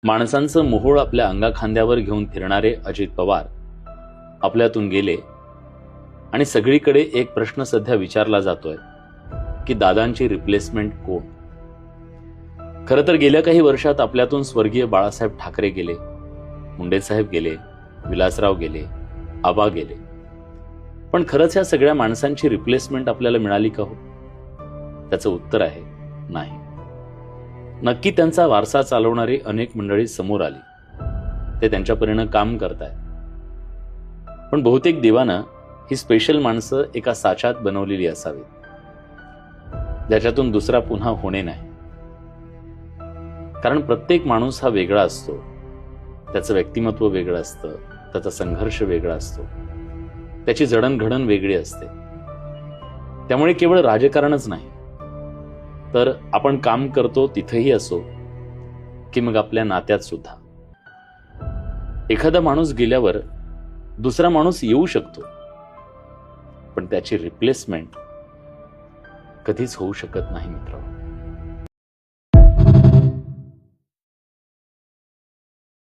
माणसांचं मोहोळ आपल्या अंगाखांद्यावर घेऊन फिरणारे अजित पवार आपल्यातून गेले आणि सगळीकडे एक प्रश्न सध्या विचारला जातोय की दादांची रिप्लेसमेंट कोण. खरं तर गेल्या काही वर्षात आपल्यातून स्वर्गीय बाळासाहेब ठाकरे गेले, मुंडेसाहेब गेले, विलासराव गेले, आबा गेले. पण खरंच ह्या सगळ्या माणसांची रिप्लेसमेंट आपल्याला मिळाली का हो? त्याचं उत्तर आहे नाही. नक्की त्यांचा वारसा चालवणारी अनेक मंडळी समोर आली, ते त्यांच्या परीनं काम करतायत. पण बहुतेक देवानं ही स्पेशल माणसं एका साच्यात बनवलेली असावीत, ज्याच्यातून दुसरा पुन्हा होणे नाही. कारण प्रत्येक माणूस हा वेगळा असतो, त्याचं व्यक्तिमत्व वेगळं असतं, त्याचा संघर्ष वेगळा असतो, त्याची जडणघडण वेगळी असते. त्यामुळे केवळ राजकारणच नाही, तर आपण काम करतो तिथेही असो की मग आपल्या नात्यात सुद्धा एखादा माणूस गेल्यावर दुसरा माणूस येऊ शकतो, पण त्याची रिप्लेसमेंट कधीच होऊ शकत नाही मित्र.